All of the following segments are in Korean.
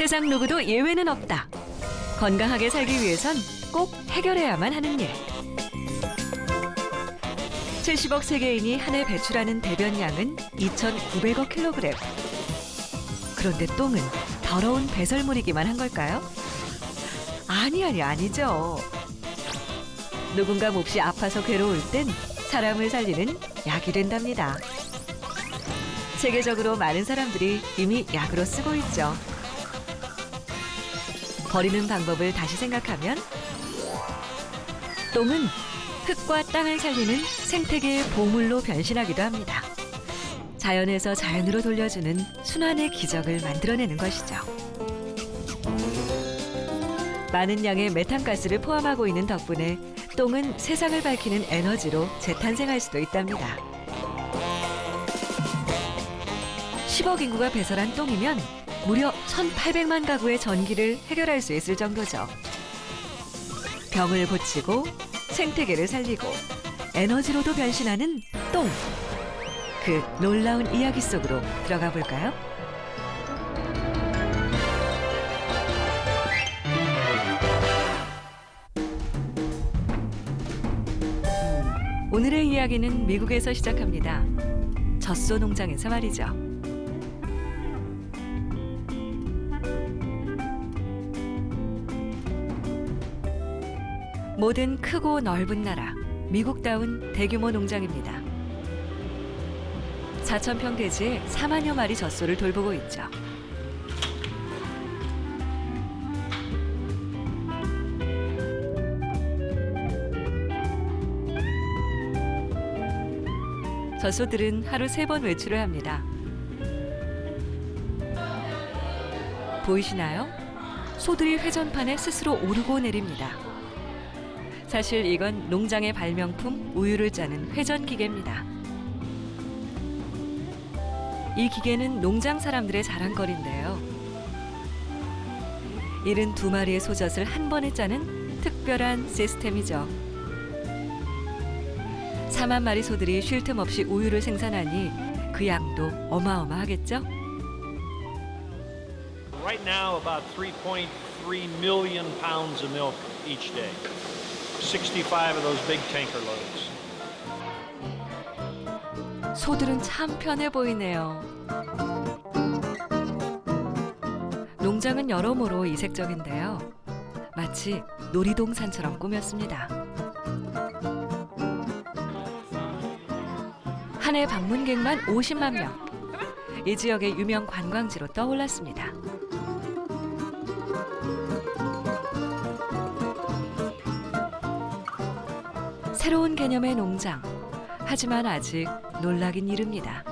세상 누구도 예외는 없다. 건강하게 살기 위해선 꼭 해결해야만 하는 일. 70억 세계인이 한 해 배출하는 대변량은 2,900억 킬로그램. 그런데 똥은 더러운 배설물이기만 한 걸까요? 아니죠. 누군가 몹시 아파서 괴로울 땐 사람을 살리는 약이 된답니다. 세계적으로 많은 사람들이 이미 약으로 쓰고 있죠. 버리는 방법을 다시 생각하면 똥은 흙과 땅을 살리는 생태계의 보물로 변신하기도 합니다. 자연에서 자연으로 돌려주는 순환의 기적을 만들어내는 것이죠. 많은 양의 메탄가스를 포함하고 있는 덕분에 똥은 세상을 밝히는 에너지로 재탄생할 수도 있답니다. 10억 인구가 배설한 똥이면 무려 1,800만 가구의 전기를 해결할 수 있을 정도죠. 병을 고치고 생태계를 살리고 에너지로도 변신하는 똥. 그 놀라운 이야기 속으로 들어가 볼까요? 오늘의 이야기는 미국에서 시작합니다. 젖소 농장에서 말이죠. 모든 크고 넓은 나라, 미국다운 대규모 농장입니다. 4,000평 대지에 4만여 마리 젖소를 돌보고 있죠. 젖소들은 하루 3번 외출을 합니다. 보이시나요? 소들이 회전판에 스스로 오르고 내립니다. 사실 이건 농장의 발명품 우유를 짜는 회전기계입니다. 이 기계는 농장 사람들의 자랑거리인데요. 72마리의 소젖을 한 번에 짜는 특별한 시스템이죠. 4만 마리 소들이 쉴 틈 없이 우유를 생산하니 그 양도 어마어마하겠죠? Right now, about 3.3 million pounds of milk each day. 65 of those big tanker loads. 소들은 참 편해 보이네요. 농장은 여러모로 이색적인데요. 마치 놀이동산처럼 꾸몄습니다. 한 해 방문객만 50만 명. 이 지역의 유명 관광지로 떠올랐습니다. 새로운 개념의 농장. 하지만 아직 놀라긴 이릅니다.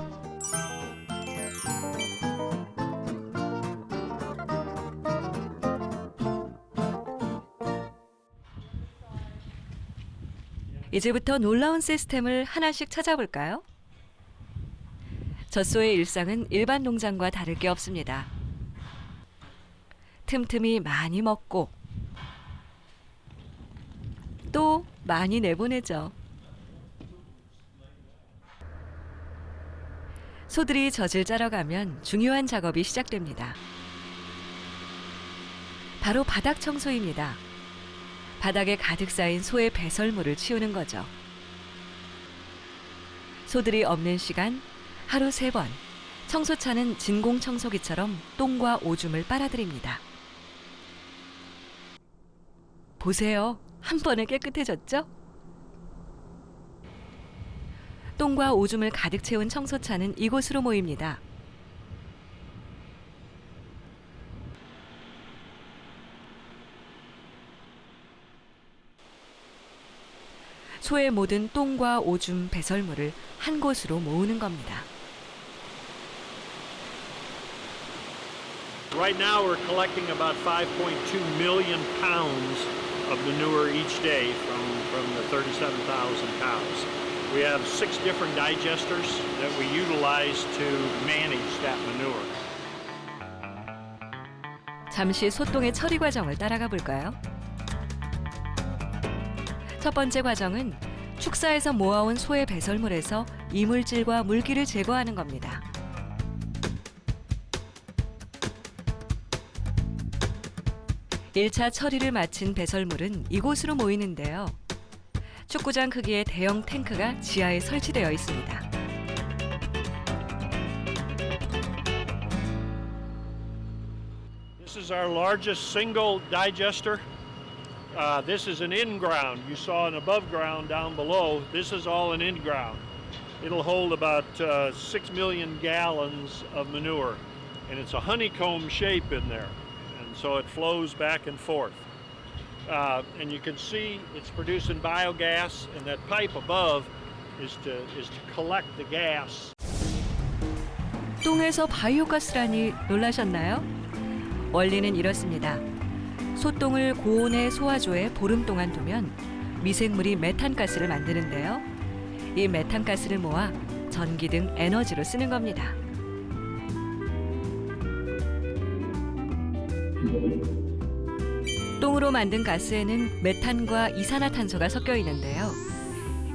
이제부터 놀라운 시스템을 하나씩 찾아볼까요? 젖소의 일상은 일반 농장과 다를 게 없습니다. 틈틈이 많이 먹고 또 많이 내보내죠. 소들이 젖을 짜러 가면 중요한 작업이 시작됩니다. 바로 바닥 청소입니다. 바닥에 가득 쌓인 소의 배설물을 치우는 거죠. 소들이 없는 시간 하루 3번 청소차는 진공 청소기처럼 똥과 오줌을 빨아들입니다. 보세요. 한 번에 깨끗해졌죠? 똥과 오줌을 가득 채운 청소차는 이곳으로 모입니다. 소의 모든 똥과 오줌, 배설물을 한 곳으로 모으는 겁니다. Right now, we're collecting about 5.2 million pounds of manure each day from the 37,000 cows. We have 6 different digesters that we utilize to manage that manure. 잠시 소똥의 처리 과정을 따라가 볼까요? 첫 번째 과정은 축사에서 모아온 소의 배설물에서 이물질과 물기를 제거하는 겁니다. 1차 처리를 마친 배설물은 이곳으로 모이는데요. 축구장 크기의 대형 탱크가 지하에 설치되어 있습니다. This is our largest single digester. This is an in-ground. You saw an above ground down below. This is all an in-ground. It'll hold about 6 million gallons of manure, and it's a honeycomb shape in there, and so it flows back and forth. And you can see it's producing biogas, and that pipe above is to collect the gas. 똥에서 바이오가스라니 놀라셨나요? 원리는 이렇습니다. 소똥을 고온의 소화조에 보름 동안 두면 미생물이 메탄가스를 만드는데요. 이 메탄가스를 모아 전기 등 에너지로 쓰는 겁니다. 똥으로 만든 가스에는 메탄과 이산화탄소가 섞여 있는데요.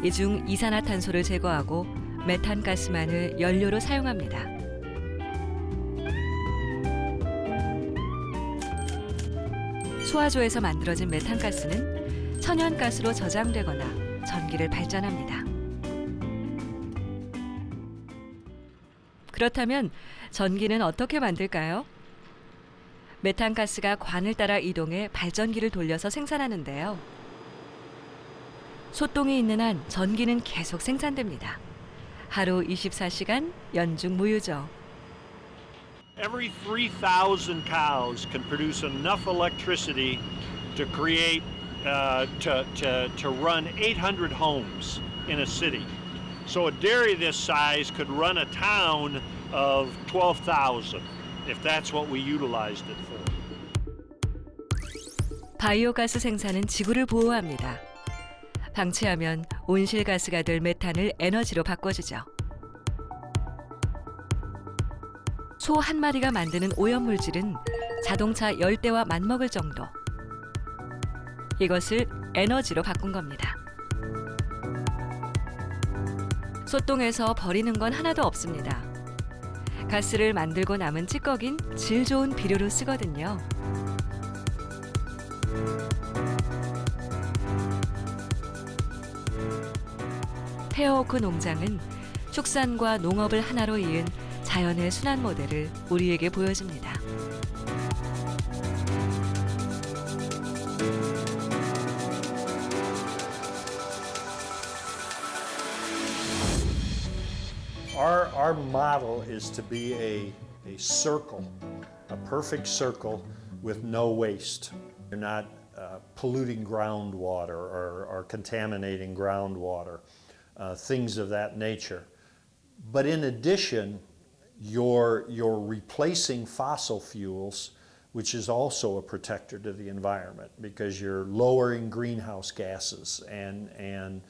이 중 이산화탄소를 제거하고 메탄가스만을 연료로 사용합니다. 소화조에서 만들어진 메탄가스는 천연가스로 저장되거나 전기를 발전합니다. 그렇다면 전기는 어떻게 만들까요? 메탄가스가 관을 따라 이동해 발전기를 돌려서 생산하는데요. 소똥이 있는 한 전기는 계속 생산됩니다. 하루 24시간 연중 무휴죠. Every 3,000 cows can produce enough electricity to create, to run 800 homes in a city. So a dairy this size could run a town of 12,000 if that's what we utilized it for. 바이오가스 생산은 지구를 보호합니다. 방치하면 온실가스가 될 메탄을 에너지로 바꿔주죠. 소 한 마리가 만드는 오염물질은 자동차 10대와 맞먹을 정도. 이것을 에너지로 바꾼 겁니다. 소똥에서 버리는 건 하나도 없습니다. 가스를 만들고 남은 찌꺼긴 질 좋은 비료로 쓰거든요. 페어오크 농장은 축산과 농업을 하나로 이은 자연의 순환 모델을 우리에게 보여줍니다. Our model is to be a circle, a perfect circle with no waste. You're not polluting groundwater or contaminating groundwater, things of that nature. But in addition, you're replacing fossil fuels, which is also a protector to the environment because you're lowering greenhouse gases and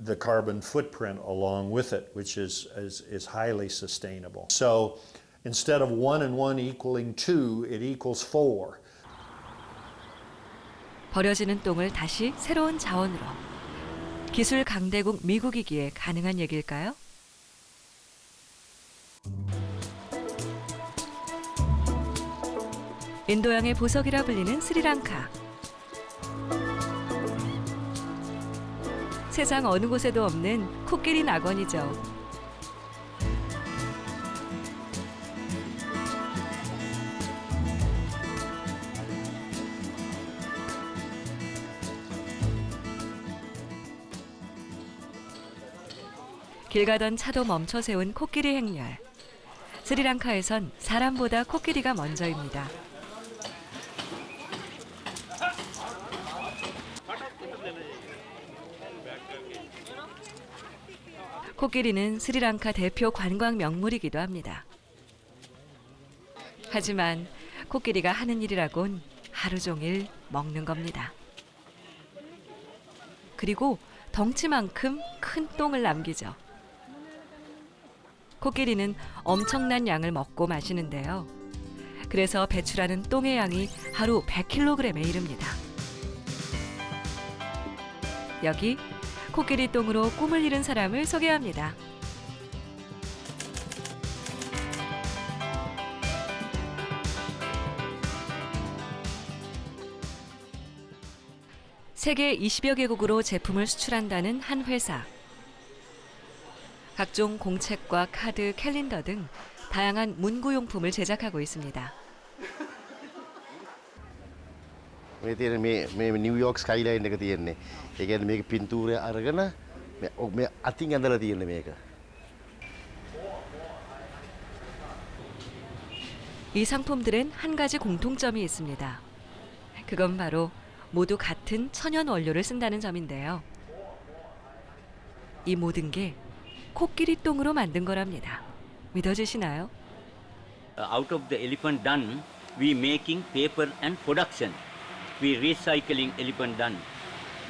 the carbon footprint along with it, which is highly sustainable. So instead of 1 and 1 equaling 2, it equals 4. 버려지는 똥을 다시 새로운 자원으로. 기술 강대국 미국이기에 가능한 얘기일까요? 인도양의 보석이라 불리는 스리랑카. 세상 어느 곳에도 없는 코끼리 낙원이죠. 길 가던 차도 멈춰 세운 코끼리 행렬. 스리랑카에선 사람보다 코끼리가 먼저입니다. 코끼리는 스리랑카 대표 관광 명물이기도 합니다. 하지만 코끼리가 하는 일이라곤 하루 종일 먹는 겁니다. 그리고 덩치만큼 큰 똥을 남기죠. 코끼리는 엄청난 양을 먹고 마시는데요. 그래서 배출하는 똥의 양이 하루 100kg에 이릅니다. 여기 코끼리 똥으로 꿈을 이룬 사람을 소개합니다. 세계 20여 개국으로 제품을 수출한다는 한 회사. 각종 공책과 카드, 캘린더 등 다양한 문구용품을 제작하고 있습니다. මේ තියෙන මේ නිව්යෝක් ස්කයිලයින් එක තියෙන්නේ. ඒ කියන්නේ මේක පින්තූරය අරගෙන මේ අතින් ඇඳලා තියෙන්නේ මේක. 이 상품들엔 한 가지 공통점이 있습니다. 그건 바로 모두 같은 천연 원료를 쓴다는 점인데요. 이 모든 게 코끼리 똥으로 만든 거랍니다. 믿어지시나요? Out of the elephant dung, we making paper and production. We recycling elephant dung.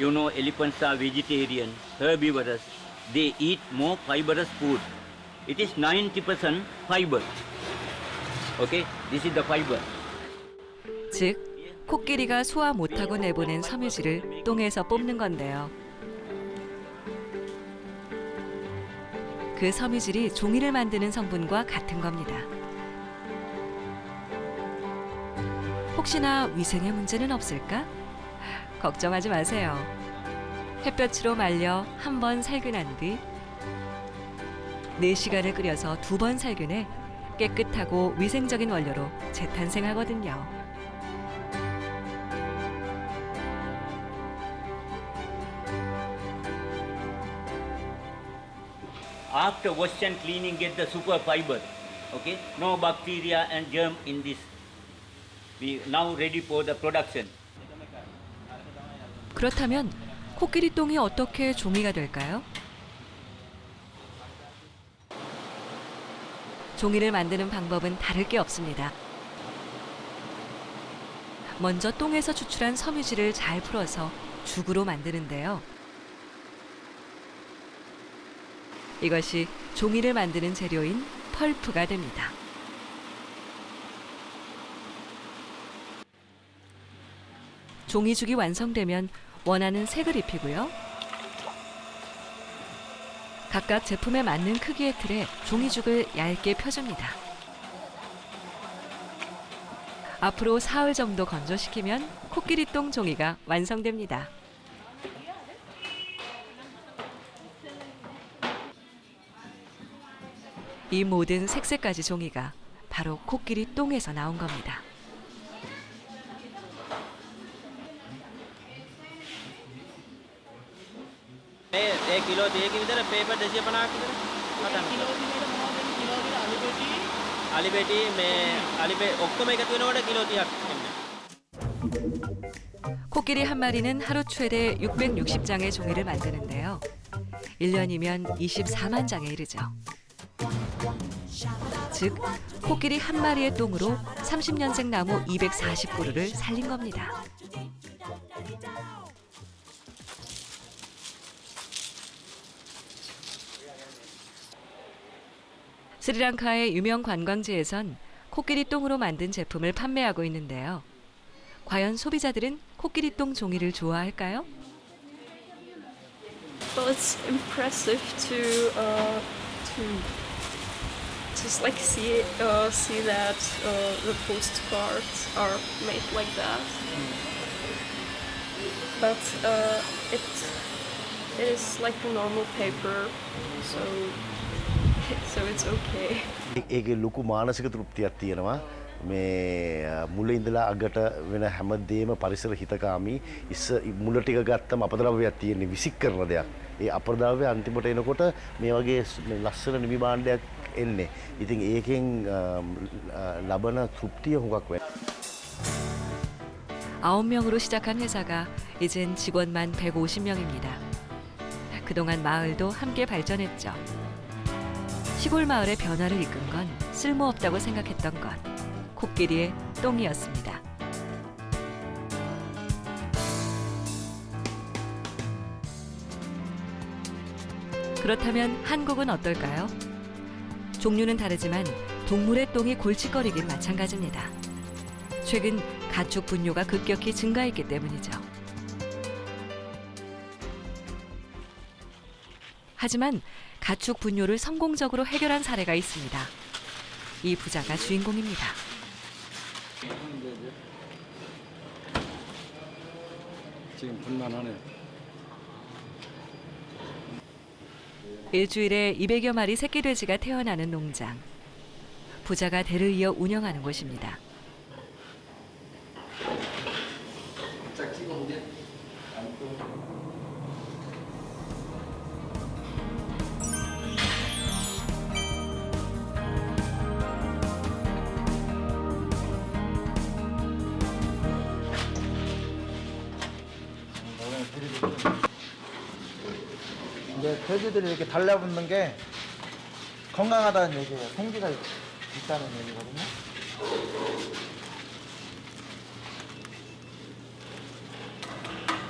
You know, elephants are vegetarian, herbivorous. They eat more fibrous food. It is 90% fiber. Okay, this is the fiber. 즉, 코끼리가 소화 못하고 내보낸 섬유질을 똥에서 뽑는 건데요. 그 섬유질이 종이를 만드는 성분과 같은 겁니다. 혹시나 위생에 문제는 없을까? 걱정하지 마세요. 햇볕으로 말려 한 번 살균한 뒤 4시간을 끓여서 2번 살균해 깨끗하고 위생적인 원료로 재탄생하거든요. After wash and cleaning, get the super fiber. Okay, no bacteria and germ in this. We now ready for the production. 그렇다면 코끼리 똥이 어떻게 종이가 될까요? 종이를 만드는 방법은 다를 게 없습니다. 먼저 똥에서 추출한 섬유질을 잘 풀어서 죽으로 만드는데요. 이것이 종이를 만드는 재료인 펄프가 됩니다. 종이죽이 완성되면 원하는 색을 입히고요. 각각 제품에 맞는 크기의 틀에 종이죽을 얇게 펴줍니다. 앞으로 사흘 정도 건조시키면 코끼리똥 종이가 완성됩니다. 이 모든 색색까지 종이가 바로 코끼리똥에서 나온 겁니다. මේ කිලෝ 2ක විතර පේපර් 250ක් විතර පටන් අලිබෙටි මේ අලිබෙ ඔක්කොම එකතු වෙනකොට කිලෝ 30ක් එන්නේ. 코끼리 한 마리는 하루 최대 660장의 종이를 만드는데요. 1년이면 24만 장에 이르죠. 즉, 코끼리 한 마리의 똥으로 30년생 나무 240그루를 살린 겁니다. 스리랑카의 유명 관광지에선 코끼리 똥으로 만든 제품을 판매하고 있는데요. 과연 소비자들은 코끼리 똥 종이를 좋아할까요? Well, it's impressive to just like see that the postcards are made like that. But it is like a normal paper, so it's okay. ඒකේ ලොකු මානසික තෘප්තියක් තියෙනවා. මේ මුල ඉඳලා අගට වෙන හැමදේම පරිසර හිතකාමී මුල ටික ගත්තම අපද්‍රව්‍යයක් තියෙන විසික් කරන දෙයක්. ඒ අපද්‍රව්‍ය අන්තිමට එනකොට මේ වගේ ලස්සන නිමි භාණ්ඩයක් එන්නේ. ඉතින් ඒකෙන් ලබන තෘප්තිය හුඟක් වෙනවා. 9명으로 시작한 회사가 이젠 직원만 150명입니다. 그동안 마을도 함께 발전했죠. 시골 마을의 변화를 이끈 건 쓸모없다고 생각했던 것, 코끼리의 똥이었습니다. 그렇다면 한국은 어떨까요? 종류는 다르지만 동물의 똥이 골칫거리긴 마찬가지입니다. 최근 가축 분뇨가 급격히 증가했기 때문이죠. 하지만 가축 분뇨를 성공적으로 해결한 사례가 있습니다. 이 부자가 주인공입니다. 지금 분만하네요. 일주일에 200여 마리 새끼 돼지가 태어나는 농장. 부자가 대를 이어 운영하는 곳입니다. 이제 돼지들이 이렇게 달라붙는 게 건강하다는 얘기예요. 생기가 있다는 얘기거든요.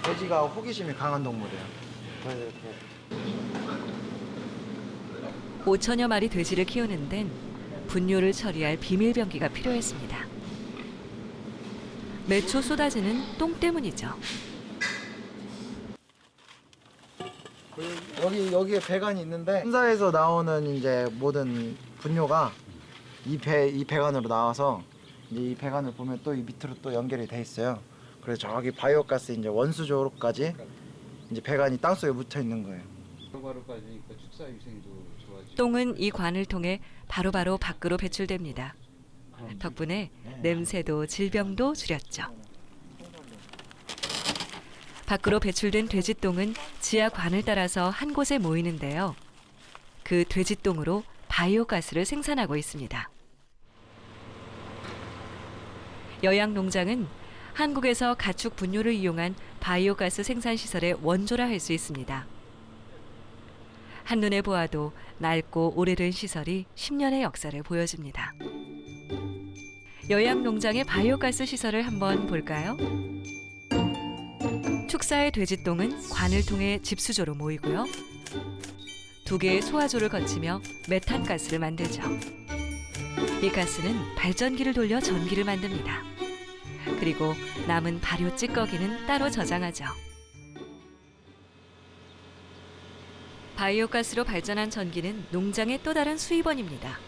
돼지가 호기심이 강한 동물이에요. 그래서 이렇게 5천여 마리 돼지를 키우는 데는 분뇨를 처리할 비밀병기가 필요했습니다. 매초 쏟아지는 똥 때문이죠. 여기에 배관이 있는데 혼사에서 나오는 이제 모든 분뇨가 이 배관으로 나와서 이제 이 배관을 보면 또 이 밑으로 또 연결이 돼 있어요. 그래서 저기 바이오가스 이제 원수조로까지 이제 배관이 땅 속에 묻혀 있는 거예요. 바로 빠지니까 축사위생도 좋아지고. 똥은 이 관을 통해 바로바로 밖으로 배출됩니다. 덕분에 냄새도 질병도 줄였죠. 밖으로 배출된 돼지똥은 지하관을 따라서 한 곳에 모이는데요. 그 돼지똥으로 바이오가스를 생산하고 있습니다. 여양 농장은 한국에서 가축 분뇨를 이용한 바이오가스 생산 시설의 원조라 할 수 있습니다. 한눈에 보아도 낡고 오래된 시설이 10년의 역사를 보여줍니다. 여양 농장의 바이오가스 시설을 한번 볼까요? 축사의 돼지똥은 관을 통해 집수조로 모이고요. 2개의 소화조를 거치며 메탄가스를 만들죠. 이 가스는 발전기를 돌려 전기를 만듭니다. 그리고 남은 발효 찌꺼기는 따로 저장하죠. 바이오가스로 발전한 전기는 농장의 또 다른 수입원입니다.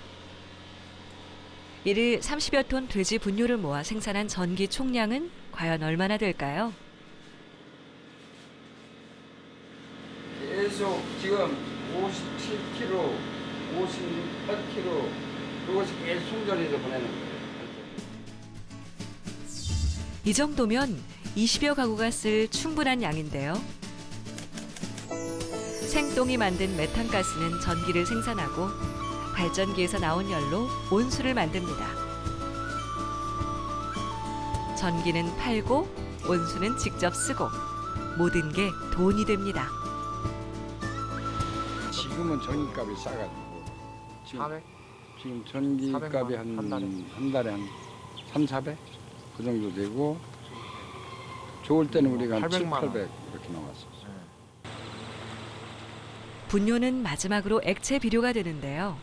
이를 30여 톤 돼지 분뇨를 모아 생산한 전기 총량은 과연 얼마나 될까요? 계속 지금 57kg, 58kg 그것이 계속 손절해서 보내는 거예요. 이 정도면 20여 가구가 쓸 충분한 양인데요. 생똥이 만든 메탄가스는 전기를 생산하고 발전기에서 나온 열로 온수를 만듭니다. 전기는 팔고 온수는 직접 쓰고 모든 게 돈이 됩니다. 지금은 전기값이 싸가지고 400? 지금 전기값이 400만 원, 한 달에 한 3, 400? 그 정도 되고 좋을 때는 우리가 한 7, 800만 원. 800 이렇게 나왔었어요. 분뇨는 마지막으로 액체 비료가 되는데요.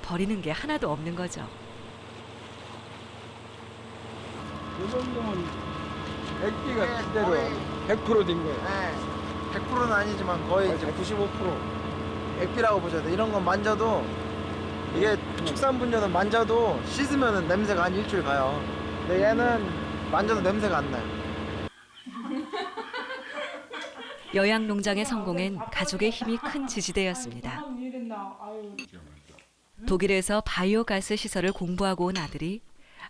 버리는 게 하나도 없는 거죠. 이 정도면 액비가 그대로 거의- 100%된 거예요. 네, 100%는 아니지만 거의 이제 95% 액비라고 보셔야 돼요. 이런 건 만져도 이게 축산분뇨는 만져도 씻으면 냄새가 한 일주일 가요. 근데 얘는 만져도 냄새가 안 나요. 여양 농장의 성공엔 가족의 힘이 큰 지지대였습니다. 독일에서 바이오가스 시설을 공부하고 온 아들이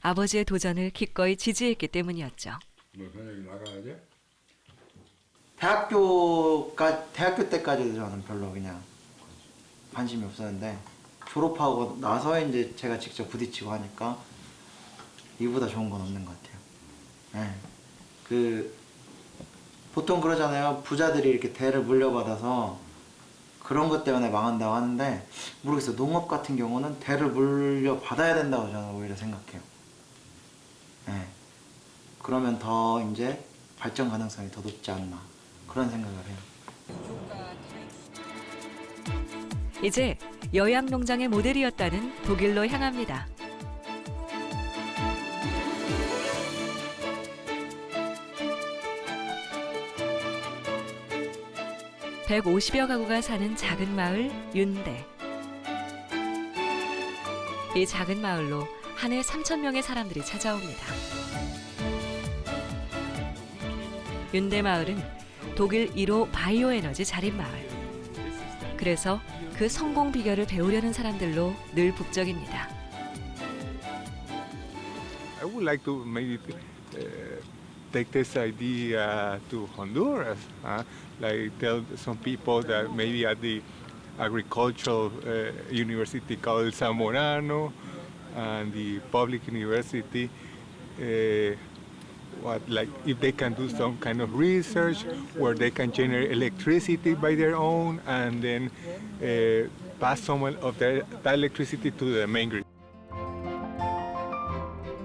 아버지의 도전을 기꺼이 지지했기 때문이었죠. 뭐 저녁에 나가야 돼? 대학교 때까지도 저는 별로 그냥 관심이 없었는데 졸업하고 나서 이제 제가 직접 부딪히고 하니까 이보다 좋은 건 없는 것 같아요. 네. 보통 그러잖아요. 부자들이 이렇게 대를 물려받아서 그런 것 때문에 망한다고 하는데 모르겠어요. 농업 같은 경우는 대를 물려받아야 된다고 저는 오히려 생각해요. 네. 그러면 더 이제 발전 가능성이 더 높지 않나 그런 생각을 해요. 이제 여양 농장의 모델이었다는 독일로 향합니다. (150여) 가구가 사는 작은 마을 윤대. 이 작은 마을로 한 해 3,000명의 사람들이 찾아옵니다. 윤대 마을은 독일 1호 바이오 에너지 자립 마을. 그래서 그 성공 비결을 배우려는 사람들로 늘 북적입니다. I would like to maybe take this idea to Honduras. Like tell some people that maybe at the agricultural university called Zamorano and the public university, like if they can do some kind of research where they can generate electricity by their own and then pass some of that electricity to the main grid.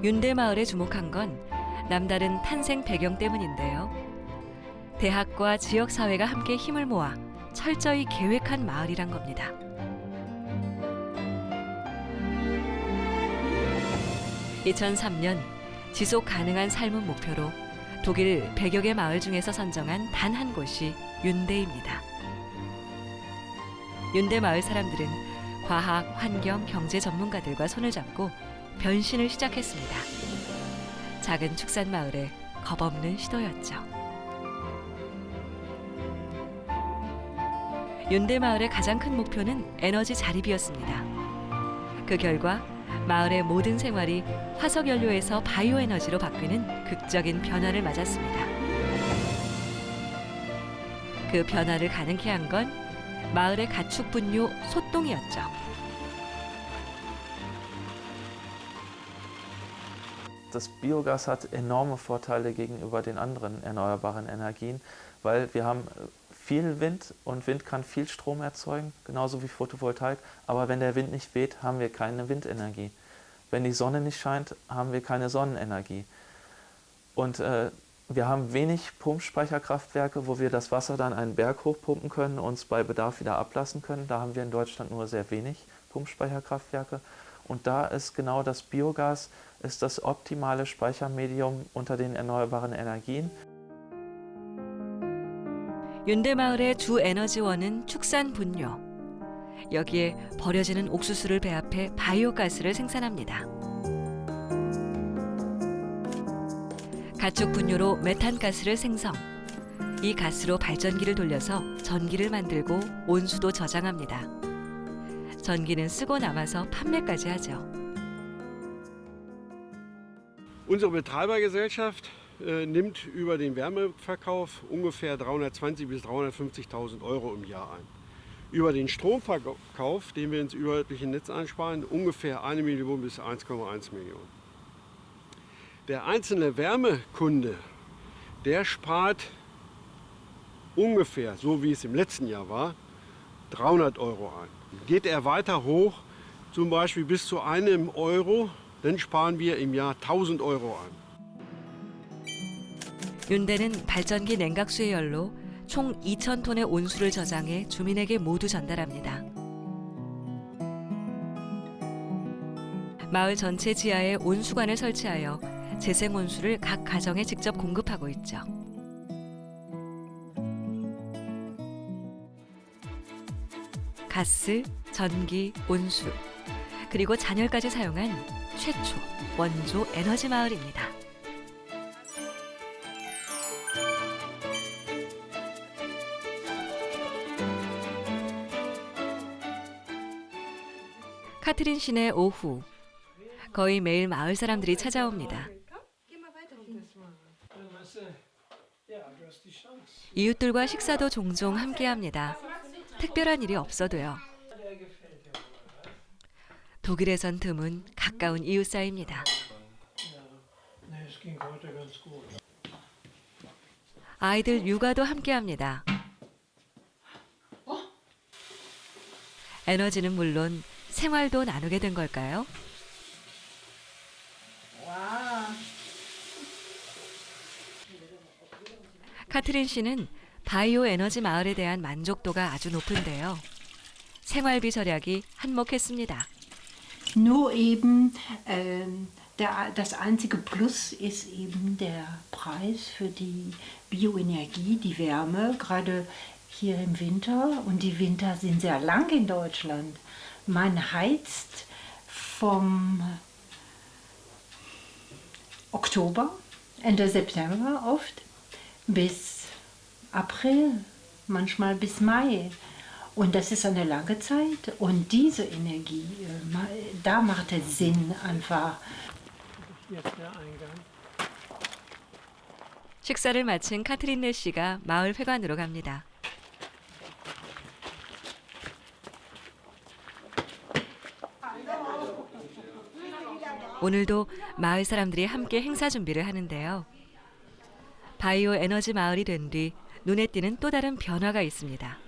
윤대 마을에 주목한 건 남다른 탄생 배경 때문인데요. 대학과 지역 사회가 함께 힘을 모아 철저히 계획한 마을이란 겁니다. (2003년) 지속 가능한 삶은 목표로 독일 100여 개 마을 중에서 선정한 단 한 곳이 윤대입니다. 윤대 마을 사람들은 과학, 환경, 경제 전문가들과 손을 잡고 변신을 시작했습니다. 작은 축산 마을의 겁없는 시도였죠. 윤대 마을의 가장 큰 목표는 에너지 자립이었습니다. 그 결과 마을의 모든 생활이 화석 연료에서 바이오 에너지로 바뀌는 극적인 변화를 맞았습니다. 그 변화를 가능케 한 건 마을의 가축 분뇨 소똥이었죠. Das Biogas hat enorme Vorteile gegenüber den anderen erneuerbaren Energien, weil wir haben viel Wind und Wind kann viel Strom erzeugen, genauso wie Photovoltaik. Aber wenn der Wind nicht weht, haben wir keine Windenergie. Wenn die Sonne nicht scheint, haben wir keine Sonnenenergie. Und wir haben wenig Pumpspeicherkraftwerke, wo wir das Wasser dann einen Berg hochpumpen können und uns bei Bedarf wieder ablassen können. Da haben wir in Deutschland nur sehr wenig Pumpspeicherkraftwerke. Und da ist genau das Biogas ist das optimale Speichermedium unter den erneuerbaren Energien. 윤대 마을의 주 에너지원은 축산 분뇨. 여기에 버려지는 옥수수를 배합해 바이오가스를 생산합니다. 가축 분뇨로 메탄가스를 생성. 이 가스로 발전기를 돌려서 전기를 만들고 온수도 저장합니다. 전기는 쓰고 남아서 판매까지 하죠. Unsere Betreibergesellschaft nimmt über den Wärmeverkauf ungefähr 320.000 bis 350.000 Euro im Jahr ein. Über den Stromverkauf, den wir ins überörtliche Netz einsparen, ungefähr 1 Million bis 1,1 Millionen. Der einzelne Wärmekunde, der spart ungefähr, so wie es im letzten Jahr war, 300 Euro ein. Geht er weiter hoch, zum Beispiel bis zu 1 Euro, dann sparen wir im Jahr 1.000 Euro an. 윤대는 발전기 냉각수의 열로 총 2,000톤의 온수를 저장해 주민에게 모두 전달합니다. 마을 전체 지하에 온수관을 설치하여 재생 온수를 각 가정에 직접 공급하고 있죠. 가스, 전기, 온수, 그리고 잔열까지 사용한 최초 원조 에너지 마을입니다. 카트린 시내 오후, 거의 매일 마을 사람들이 찾아옵니다. 이웃들과 식사도 종종 함께합니다. 특별한 일이 없어도요. 독일에선 드문 가까운 이웃 사이입니다. 아이들 육아도 함께합니다. 에너지는 물론 생활도 나누게 된 걸까요? 카트린 씨는 바이오 에너지 마을에 대한 만족도가 아주 높은데요. 생활비 절약이 한몫했습니다. Nur eben das einzige Plus ist eben der Preis für die Bioenergie, die Wärme, gerade hier im Winter. Und die Winter sind sehr lang in Deutschland. Man heizt vom Oktober, Ende September oft, bis April, manchmal bis Mai. Und das ist eine lange Zeit. Und diese Energie, da macht es Sinn einfach. Jetzt der Eingang. 식사를 마친 카트린네 씨가 마을 회관으로 갑니다. 오늘도 마을 사람들이 함께 행사 준비를 하는데요. 바이오 에너지 마을이 된 뒤 눈에 띄는 또 다른 변화가 있습니다.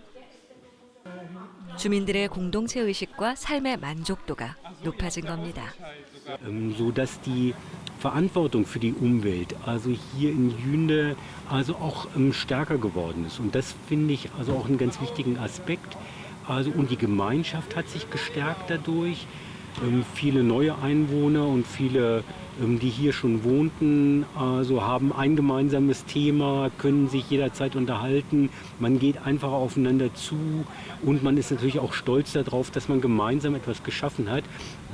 주민들의 공동체 의식과 삶의 만족도가 높아진 겁니다. Sodass die Verantwortung für die Umwelt, also hier in Jünde, also auch stärker geworden ist. Und das finde ich also auch einen ganz wichtigen Aspekt. Also, und die Gemeinschaft hat sich gestärkt dadurch. Viele neue Einwohner und viele, die hier schon wohnten, also haben ein gemeinsames Thema, können sich jederzeit unterhalten. Man geht einfach aufeinander zu und man ist natürlich auch stolz darauf, dass man gemeinsam etwas geschaffen hat.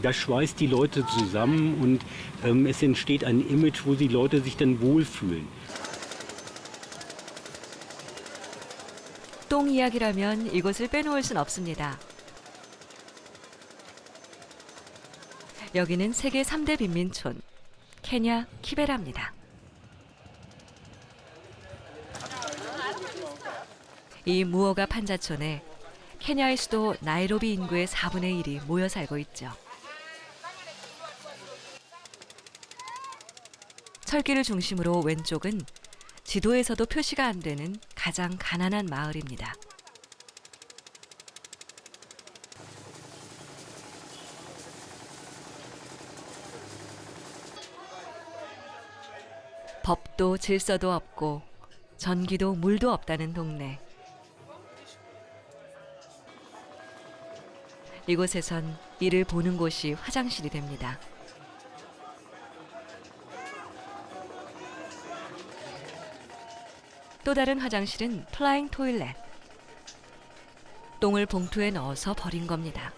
Das schweißt die Leute zusammen und es entsteht ein Image, wo die Leute sich dann wohlfühlen. 똥 이야기라면 이곳을 빼놓을 순 없습니다. 여기는 세계 3대 빈민촌, 케냐 키베라입니다. 이 무허가 판자촌에 케냐의 수도 나이로비 인구의 4분의 1이 모여 살고 있죠. 철길을 중심으로 왼쪽은 지도에서도 표시가 안 되는 가장 가난한 마을입니다. 법도 질서도 없고 전기도 물도 없다는 동네. 이곳에선 이를 보는 곳이 화장실이 됩니다. 또 다른 화장실은 플라잉 토일렛. 똥을 봉투에 넣어서 버린 겁니다.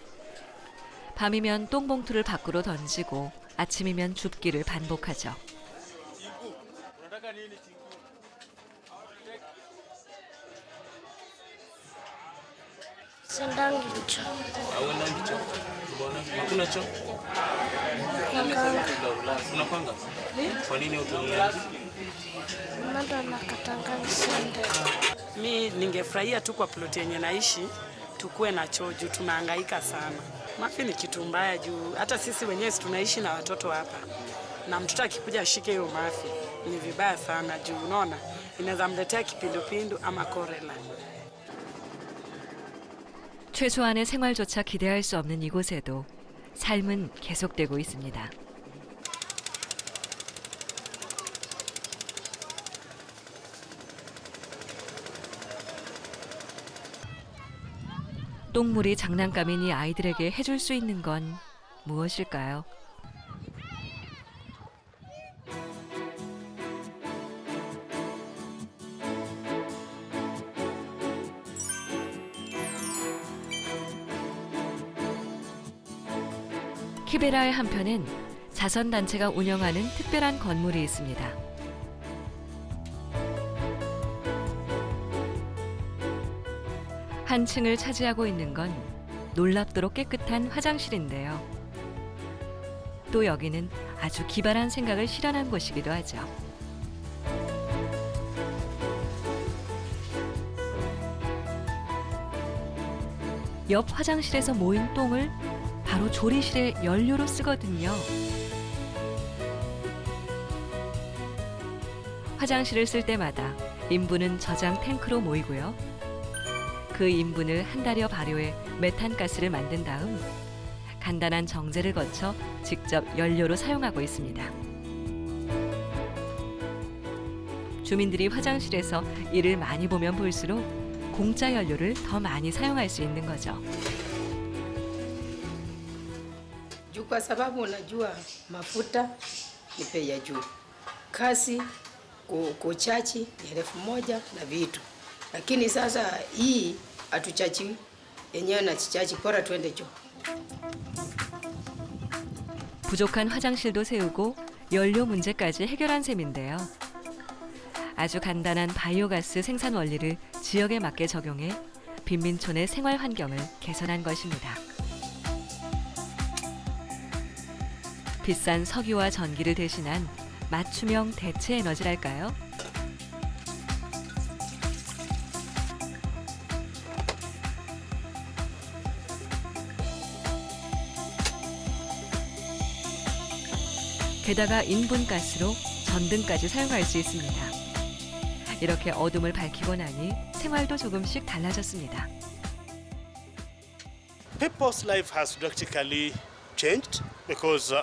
밤이면 똥 봉투를 밖으로 던지고 아침이면 줍기를 반복하죠. Sendangi choo. Hauendangi choo? Bwana, hakuna choo? Unakwanga? Kwa nini utumiaji? Mama anakatanga sende. Mi ningefurahia tu kwa ploti yenye naishi tukuwe na choo juu tunahangaika sana. Mafi ni kitu mbaya juu hata sisi wenyewe tunaishi na watoto hapa. Na mtoto akikuja ashike hiyo mafi ni vibaya sana juu unaona inaweza mletea kipindupindu ama korela. 최소한의 생활조차 기대할 수 없는 이곳에도 삶은 계속되고 있습니다. 똥물이 장난감인 이 아이들에게 해줄 수 있는 건 무엇일까요? 키베라의 한편엔 자선단체가 운영하는 특별한 건물이 있습니다. 한 층을 차지하고 있는 건 놀랍도록 깨끗한 화장실인데요. 또 여기는 아주 기발한 생각을 실현한 곳이기도 하죠. 옆 화장실에서 모인 똥을 바로 조리실의 연료로 쓰거든요. 화장실을 쓸 때마다 인분은 저장 탱크로 모이고요. 그 인분을 한 달여 발효해 메탄가스를 만든 다음 간단한 정제를 거쳐 직접 연료로 사용하고 있습니다. 주민들이 화장실에서 이를 많이 보면 볼수록 공짜 연료를 더 많이 사용할 수 있는 거죠. Kwa sababu unajua mafuta ni bei ya juu, kasi kuchachi ni 1,000 na vitu, lakini sasa hii hatuchachi yenyewe na chichachi, bora twende choo. 부족한 화장실도 세우고 연료 문제까지 해결한 셈인데요. 아주 간단한 바이오가스 생산 원리를 지역에 맞게 적용해 빈민촌의 생활 환경을 개선한 것입니다. 비싼 석유와 전기를 대신한 맞춤형 대체 에너지랄까요? 게다가 인분가스로 전등까지 사용할 수 있습니다. 이렇게 어둠을 밝히고 나니 생활도 조금씩 달라졌습니다. People's life has drastically changed because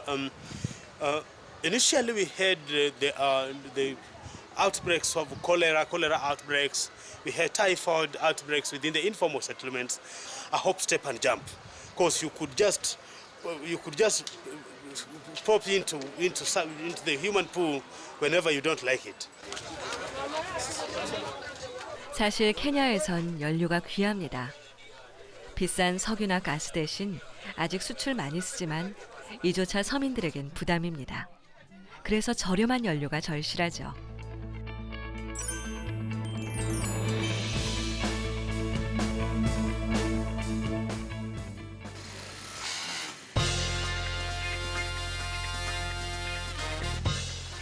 initially we had the outbreaks of cholera outbreaks. We had typhoid outbreaks within the informal settlements. A hop, step, and jump. Of course, you could just pop into the human pool whenever you don't like it. 사실 케냐에선 연료가 귀합니다. 비싼 석유나 가스 대신 아직 수출 많이 쓰지만 이조차 서민들에겐 부담입니다. 그래서 저렴한 연료가 절실하죠.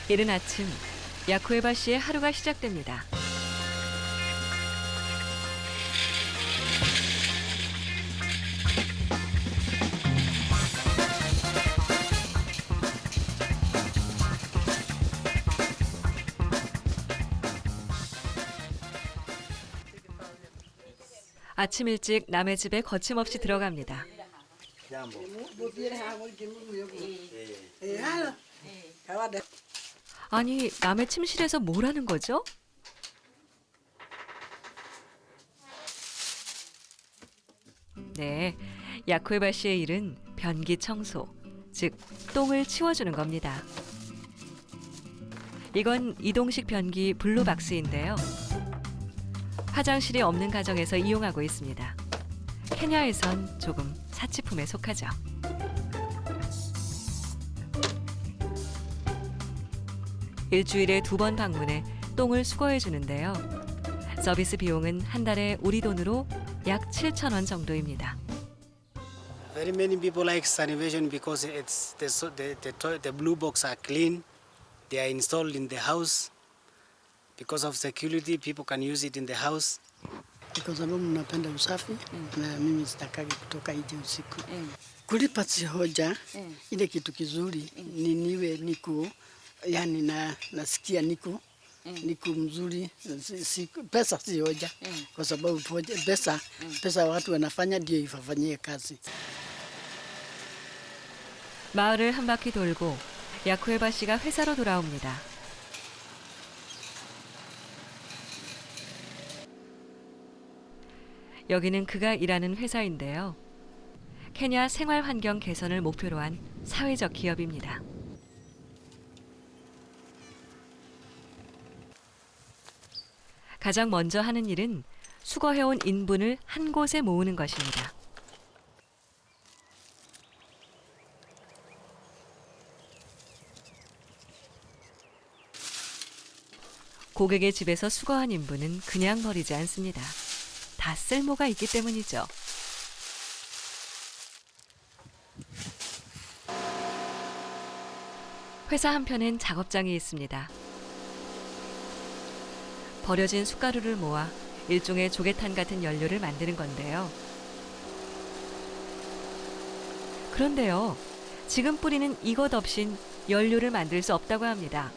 이른 아침, 야쿠에바 씨의 하루가 시작됩니다. 아침 일찍 남의 집에 거침없이 들어갑니다. 아니, 남의 침실에서 뭘 하는 거죠? 네, 야쿠에바 씨의 일은 변기 청소, 즉 똥을 치워주는 겁니다. 이건 이동식 변기 블루박스인데요. 화장실이 없는 가정에서 이용하고 있습니다. 케냐에선 조금 사치품에 속하죠. 일주일에 2번 방문해 똥을 수거해 주는데요. 서비스 비용은 한 달에 우리 돈으로 약 7,000원 정도입니다. Very many people like sanitation because it's the blue box are clean. They are installed in the house. Because of security, people can use it in the house. Kwa sababu napenda usafi na mimi sitakagi kutoka nje usiku. Kulipa si hoja, ile kitu kizuri ni niwe niko yani nasikia niko mzuri, pesa si hoja kwa sababu pesa watu wanafanya ndio ifanyie kazi. 마을을 한 바퀴 돌고 야쿠에바 씨가 회사로 돌아옵니다. 여기는 그가 일하는 회사인데요. 케냐 생활 환경 개선을 목표로 한 사회적 기업입니다. 가장 먼저 하는 일은 수거해온 인분을 한 곳에 모으는 것입니다. 고객의 집에서 수거한 인분은 그냥 버리지 않습니다. 다 쓸모가 있기 때문이죠. 회사 한편엔 작업장이 있습니다. 버려진 숟가루를 모아 일종의 조개탄 같은 연료를 만드는 건데요. 그런데요, 지금 뿌리는 이것 없인 연료를 만들 수 없다고 합니다.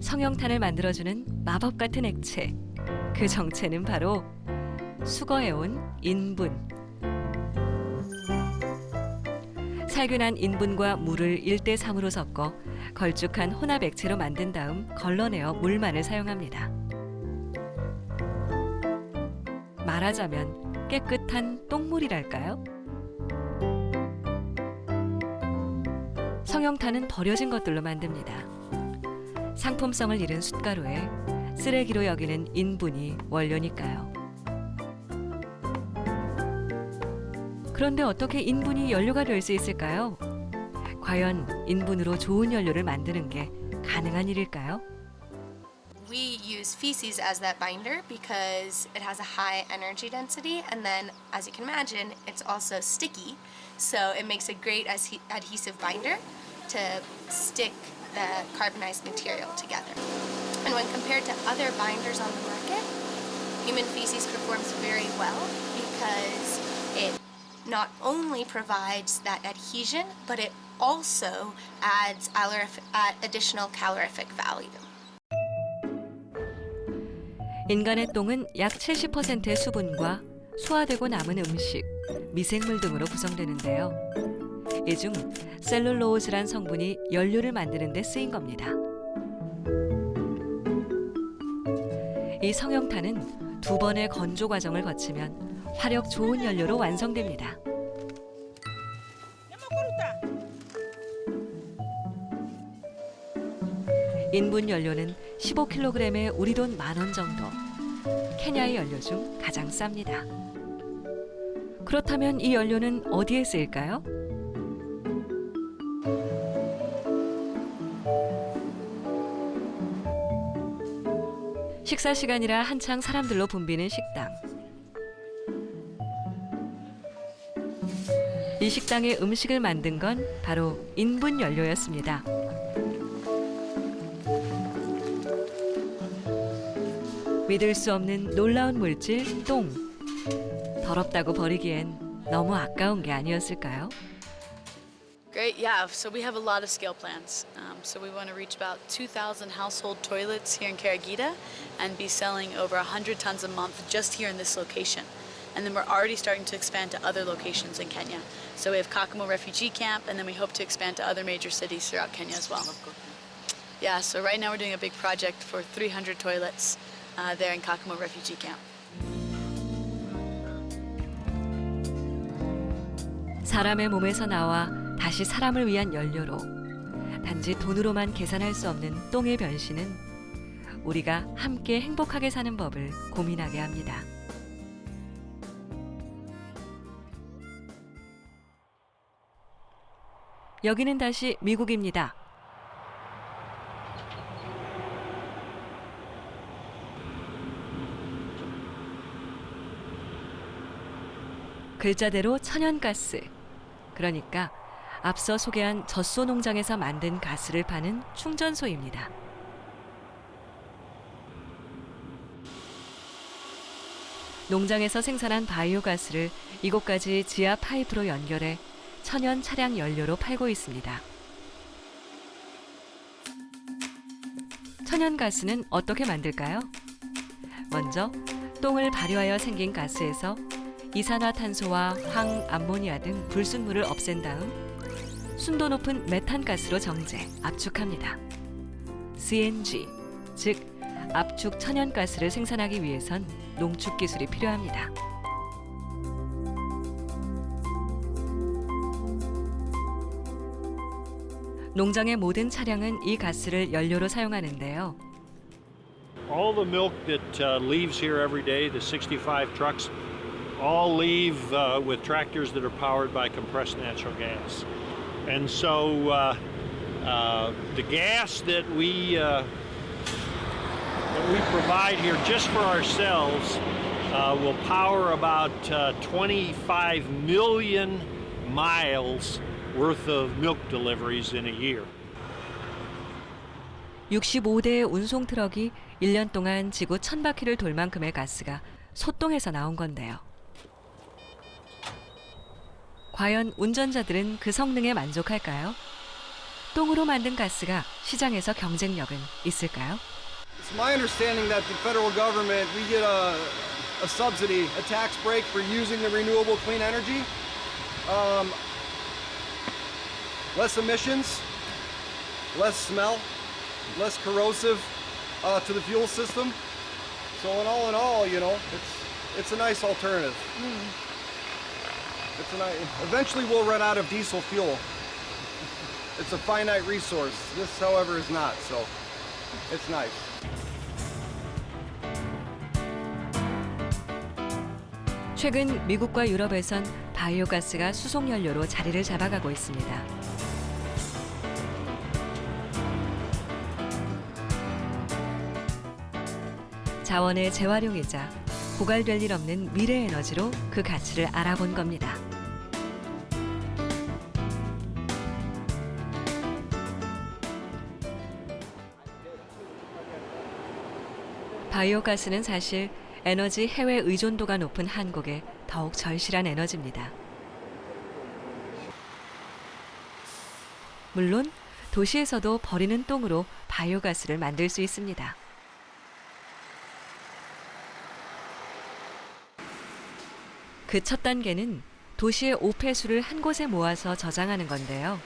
성형탄을 만들어주는 마법 같은 액체. 그 정체는 바로 수거해온 인분. 살균한 인분과 물을 1대3으로 섞어 걸쭉한 혼합 액체로 만든 다음 걸러내어 물만을 사용합니다. 말하자면 깨끗한 똥물이랄까요? 성형탄은 버려진 것들로 만듭니다. 상품성을 잃은 숯가루에 쓰레기로 여기는 인분이 원료니까요. 그런데 어떻게 인분이 연료가 될 수 있을까요? 과연 인분으로 좋은 연료를 만드는 게 가능한 일일까요? we use feces as that binder because it has a high energy density, and then, as you can imagine, it's also sticky, so it makes a great adhesive binder to stick the carbonized material together. And when compared to other binders on the market, human feces performs very well because it not only provides that adhesion, but it also adds additional calorific value. 인간의 똥은 약 70%의 수분과 소화되고 남은 음식, 미생물 등으로 구성되는데요. 이 중 셀룰로즈란 성분이 연료를 만드는 데 쓰인 겁니다. 이 성형탄은 2번의 건조 과정을 거치면 화력 좋은 연료로 완성됩니다. 인분 연료는 15kg에 우리 돈 10,000원 정도. 케냐의 연료 중 가장 쌉니다. 그렇다면 이 연료는 어디에 쓰일까요? 식사 시간이라 한창 사람들로 붐비는 식당. 이 식당의 음식을 만든 건 바로 인분 연료였습니다. 믿을 수 없는 놀라운 물질 똥. 더럽다고 버리기엔 너무 아까운 게 아니었을까요? Great, yeah. So we have a lot of scale plans. So we want to reach about 2,000 household toilets here in Karagita and be selling over 100 tons a month just here in this location. And then we're already starting to expand to other locations in Kenya. So we have Kakamo Refugee Camp, and then we hope to expand to other major cities throughout Kenya as well. Yeah, so right now we're doing a big project for 300 toilets there in Kakamo Refugee Camp. 사람의 몸에서 나와 다시 사람을 위한 연료로 단지 돈으로만 계산할 수 없는 똥의 변신은 우리가 함께 행복하게 사는 법을 고민하게 합니다. 여기는 다시 미국입니다. 글자대로 천연가스. 그러니까 앞서 소개한 젖소 농장에서 만든 가스를 파는 충전소입니다. 농장에서 생산한 바이오가스를 이곳까지 지하 파이프로 연결해 천연 차량 연료로 팔고 있습니다. 천연가스는 어떻게 만들까요? 먼저 똥을 발효하여 생긴 가스에서 이산화탄소와 황암모니아 등 불순물을 없앤 다음 순도 높은 메탄가스로 정제, 압축합니다. CNG, 즉 압축 천연가스를 생산하기 위해선 농축 기술이 필요합니다. 농장의 모든 차량은 이 가스를 연료로 사용하는데요. All the milk that leaves here every day, the 65 trucks, all leave with tractors that are powered by compressed natural gas. And so the gas that we provide here just for ourselves will power about 25 million miles worth of milk deliveries in a year. 65대의 운송 트럭이 1년 동안 지구 1000바퀴를 돌 만큼의 가스가 소똥에서 나온 건데요. 과연 운전자들은 그 성능에 만족할까요? 똥으로 만든 가스가 시장에서 경쟁력은 있을까요? It's my understanding that the federal government, we get a subsidy, a tax break for using the renewable clean energy. Less emissions, less smell, less corrosive to the fuel system. So in all, you know, it's a nice alternative. Eventually we'll run out of diesel fuel. It's a finite resource. This, however, is not, so it's nice. 최근 미국과 유럽에선 바이오가스가 수송 연료로 자리를 잡아가고 있습니다. 자원의 재활용이자 고갈될 일 없는 미래 에너지로 그 가치를 알아본 겁니다. 바이오가스는 사실 에너지 해외 의존도가 높은 한국에 더욱 절실한 에너지입니다. 물론 도시에서도 버리는 똥으로 바이오가스를 만들 수 있습니다. 그 첫 단계는 도시의 오폐수를 한 곳에 모아서 저장하는 건데요.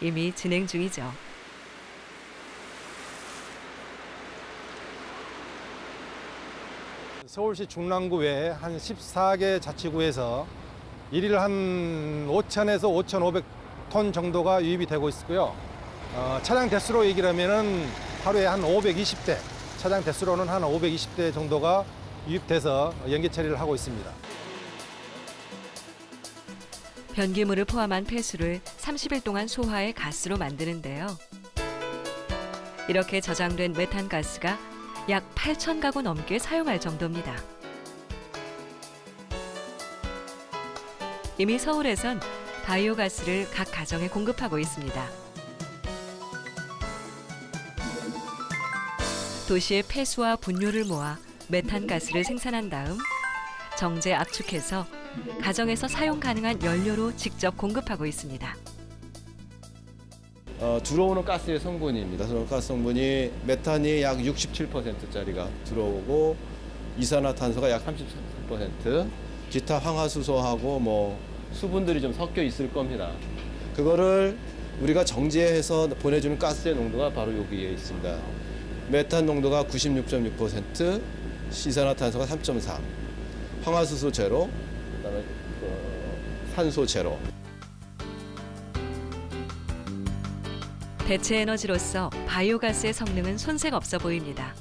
이미 진행 중이죠. 서울시 중랑구 외에 한 14개 자치구에서 일일 한 5,000에서 5,500톤 정도가 유입이 되고 있고요. 차량 대수로 얘기를 하면은 하루에 한 520대, 차량 대수로는 한 520대 정도가 유입돼서 연기 처리를 하고 있습니다. 변기물을 포함한 폐수를 30일 동안 소화해 가스로 만드는데요. 이렇게 저장된 메탄가스가 약 8,000가구 넘게 사용할 정도입니다. 이미 서울에선 바이오가스를 각 가정에 공급하고 있습니다. 도시의 폐수와 분뇨를 모아 메탄가스를 생산한 다음 정제 압축해서 가정에서 사용 가능한 연료로 직접 공급하고 있습니다. 들어오는 가스의 성분입니다. 들어오는 가스 성분이 메탄이 약 67%짜리가 들어오고 이산화탄소가 약 33%, 기타 황화수소하고 뭐 수분들이 좀 섞여 있을 겁니다. 그거를 우리가 정제해서 보내주는 가스의 농도가 바로 여기에 있습니다. 메탄 농도가 96.6%, 이산화탄소가 3.3, 황화수소 제로, 그다음에 산소 제로. 대체 에너지로서 바이오가스의 성능은 손색 없어 보입니다.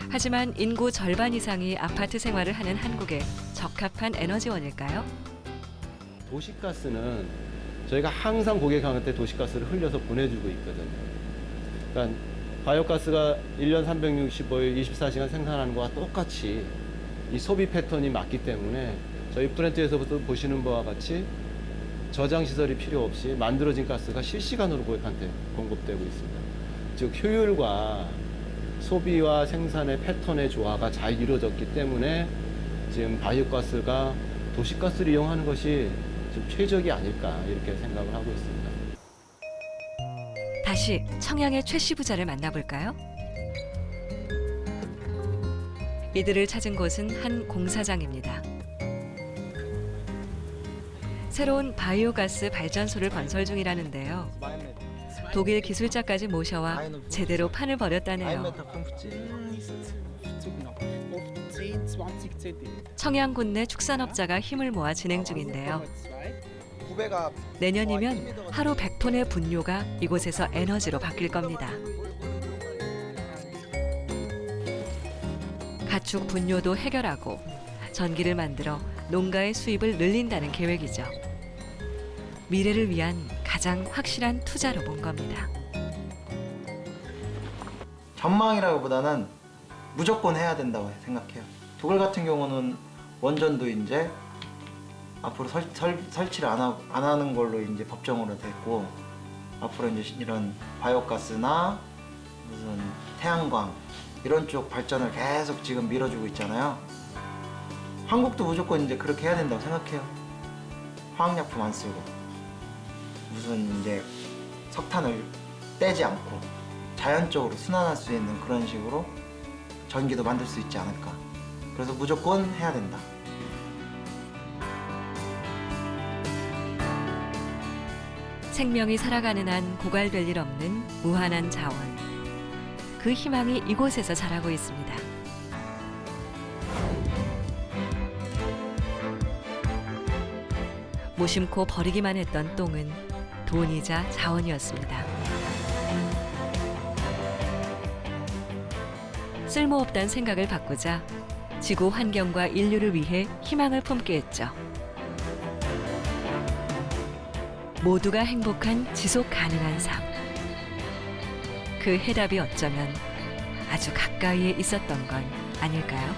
하지만 인구 절반 이상이 아파트 생활을 하는 한국에 적합한 에너지원일까요? 도시가스는 저희가 항상 고객한테 도시가스를 흘려서 보내주고 있거든요. 그러니까 바이오가스가 1년 365일 24시간 생산하는 거와 똑같이 이 소비 패턴이 맞기 때문에 저희 플랜트에서부터 보시는 바와 같이 저장 시설이 필요 없이 만들어진 가스가 실시간으로 고객한테 공급되고 있습니다. 즉 효율과 소비와 생산의 패턴의 조화가 잘 이루어졌기 때문에 지금 바이오가스가 도시가스를 이용하는 것이 좀 최적이 아닐까 이렇게 생각을 하고 있습니다. 다시 청양의 최 씨 부자를 만나볼까요? 이들을 찾은 곳은 한 공사장입니다. 새로운 바이오가스 발전소를 건설 중이라는데요. 독일 기술자까지 모셔와 제대로 판을 벌였다네요. 청양군 내 축산업자가 힘을 모아 진행 중인데요. 내년이면 하루 100톤의 분뇨가 이곳에서 에너지로 바뀔 겁니다. 가축 분뇨도 해결하고 전기를 만들어 농가의 수입을 늘린다는 계획이죠. 미래를 위한 가장 확실한 투자로 본 겁니다. 전망이라기보다는 무조건 해야 된다고 생각해요. 독일 같은 경우는 원전도 이제 앞으로 설치를 안 하는 걸로 이제 법정으로 됐고, 앞으로 이제 이런 바이오가스나 무슨 태양광 이런 쪽 발전을 계속 지금 밀어주고 있잖아요. 한국도 무조건 이제 그렇게 해야 된다고 생각해요. 화학약품 안 쓰고 무슨 이제 석탄을 떼지 않고 자연적으로 순환할 수 있는 그런 식으로 전기도 만들 수 있지 않을까. 그래서 무조건 해야 된다. 생명이 살아가는 한 고갈될 일 없는 무한한 자원. 그 희망이 이곳에서 자라고 있습니다. 무심코 버리기만 했던 똥은 돈이자 자원이었습니다. 쓸모없다는 생각을 바꾸자 지구 환경과 인류를 위해 희망을 품게 했죠. 모두가 행복한 지속 가능한 삶. 그 해답이 어쩌면 아주 가까이에 있었던 건 아닐까요?